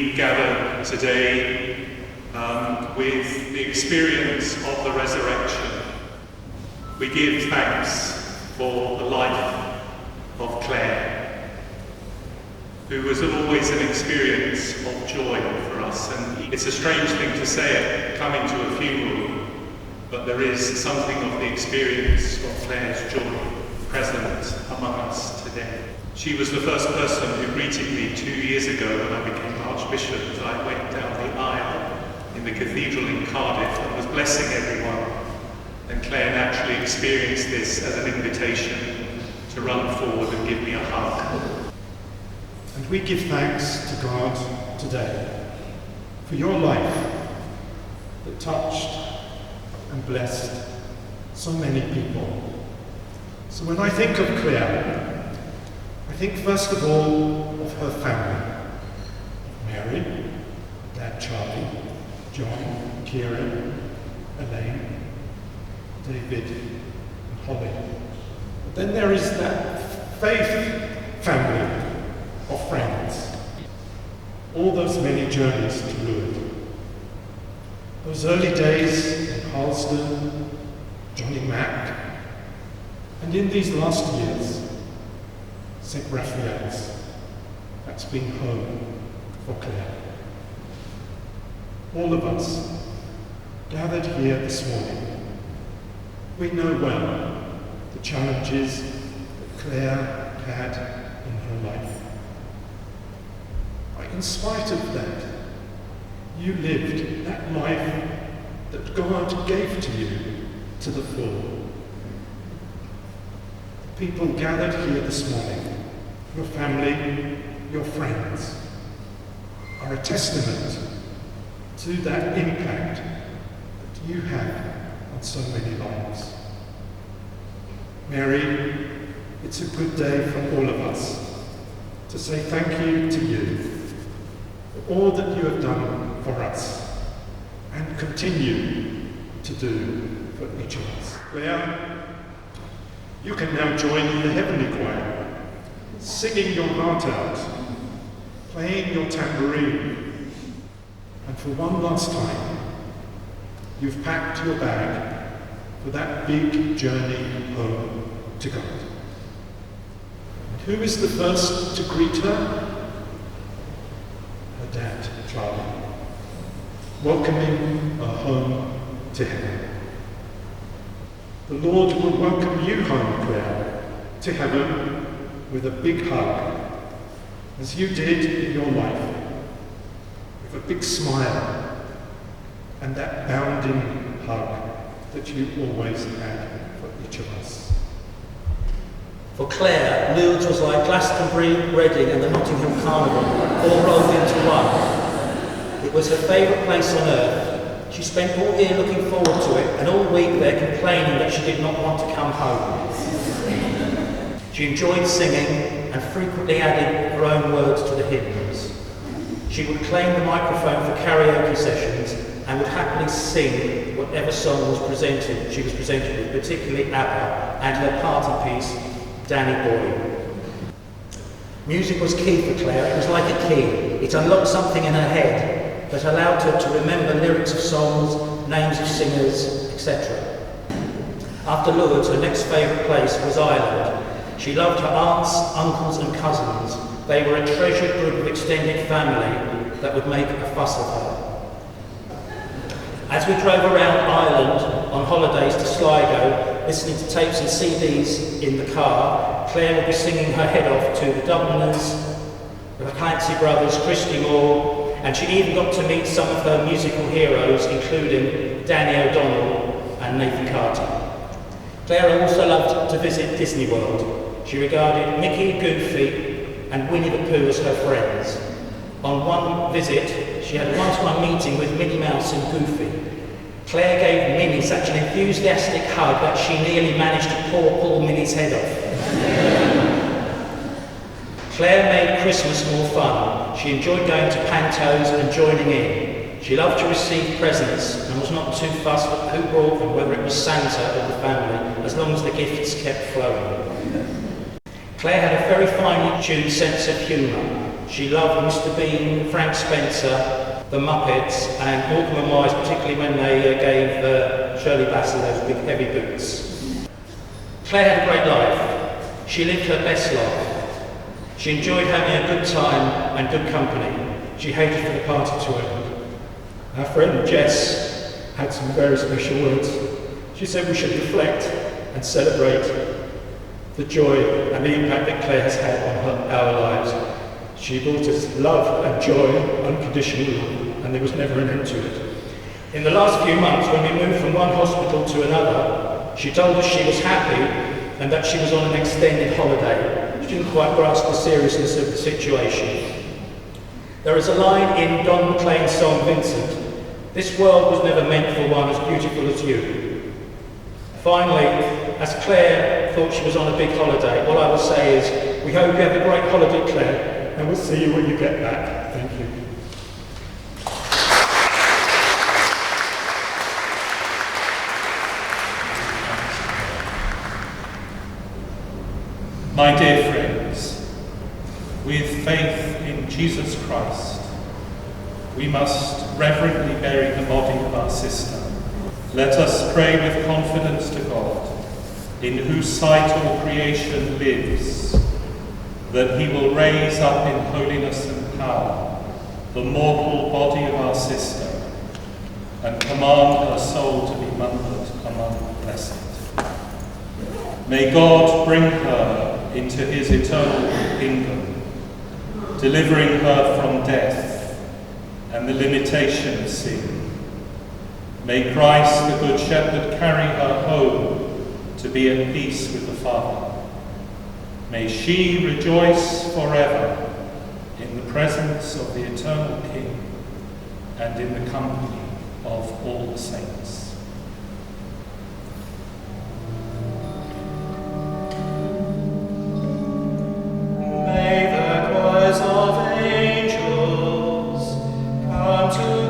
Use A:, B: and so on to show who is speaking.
A: we gather today with the experience of the resurrection. We give thanks for the life of Claire, who was always an experience of joy for us. And it's a strange thing to say it coming to a funeral, but there is something of the experience of Claire's joy present among us today. She was the first person who greeted me 2 years ago when I became Archbishop as I went down the aisle in the cathedral in Cardiff and was blessing everyone. And Claire naturally experienced this as an invitation to run forward and give me a hug.
B: And we give thanks to God today for your life that touched and blessed so many people. So when I think of Claire, I think first of all of her family. Mary, Dad Charlie, John, Kieran, Elaine, David and Holly. But then there is that faith family of friends. All those many journeys to Lourdes. Those early days in Harlesden, Johnny Mack, and in these last years, St. Raphael's. That's been home for Claire. All of us gathered here this morning, we know well the challenges that Claire had in her life. But in spite of that, you lived that life that God gave to you to the full. The people gathered here this morning, your family, your friends, are a testament to that impact that you had on so many lives. Mary, it's a good day for all of us to say thank you to you for all that you have done for us and continue to do for each of us. Claire, you can now join in the heavenly choir, singing your heart out, playing your tambourine, and for one last time, you've packed your bag for that big journey home to God. And who is the first to greet her? Her dad, Charlie, welcoming her home to heaven. The Lord will welcome you home, Claire, to heaven with a big hug, as you did in your life, with a big smile and that bounding hug that you always had for each of us.
C: For Claire, Lourdes was like Glastonbury, Reading and the Notting Hill Carnival, all rolled into one. It was her favourite place on earth. She spent all year looking forward to it and all week there complaining that she did not want to come home. She enjoyed singing and frequently added her own words to the hymns. She would claim the microphone for karaoke sessions and would happily sing whatever song she was presented with, particularly ABBA and her party piece, Danny Boy. Music was key for Claire. It was like a key. It unlocked something in her head that allowed her to remember lyrics of songs, names of singers, etc. After Lourdes, her next favourite place was Ireland. She loved her aunts, uncles and cousins. They were a treasured group of extended family that would make a fuss of her. As we drove around Ireland on holidays to Sligo, listening to tapes and CDs in the car, Claire would be singing her head off to the Dubliners, the Clancy Brothers, Christy Moore, and she even got to meet some of her musical heroes, including Danny O'Donnell and Nathan Carter. Claire also loved to visit Disney World. She regarded Mickey, Goofy and Winnie the Pooh as her friends. On one visit, she had a one-to-one meeting with Minnie Mouse and Goofy. Claire gave Minnie such an enthusiastic hug that she nearly managed to pull Minnie's head off. Claire made Christmas more fun. She enjoyed going to pantos and joining in. She loved to receive presents and was not too fussed who brought them, whether it was Santa or the family, as long as the gifts kept flowing. Claire had a very finely tuned sense of humour. She loved Mr. Bean, Frank Spencer, the Muppets, and Morecambe and Wise, particularly when they gave Shirley Bassey those big heavy boots. Claire had a great life. She lived her best life. She enjoyed having a good time and good company. She hated for the party to end. Our friend Jess had some very special words. She said we should reflect and celebrate the joy and the impact that Claire has had on our lives. She brought us love and joy, unconditional love, and there was never an end to it. In the last few months, when we moved from one hospital to another, she told us she was happy and that she was on an extended holiday. She didn't quite grasp the seriousness of the situation. There is a line in Don McLean's song, Vincent, "This world was never meant for one as beautiful as you." Finally, as Claire thought she was on a big holiday, all I will say is, we hope you have a great holiday, Claire, and we'll see you when you get back. Thank you.
A: My dear friends, with faith in Jesus Christ, we must reverently bury the body of our sister. Let us pray with confidence to God, in whose sight all creation lives, that he will raise up in holiness and power the mortal body of our sister, and command her soul to be numbered among the blessed. May God bring her into his eternal kingdom, delivering her from death and the limitation of sin. May Christ, the Good Shepherd, carry her home to be at peace with the Father. May she rejoice forever in the presence of the eternal King and in the company of all the saints.
D: May the choirs of angels come to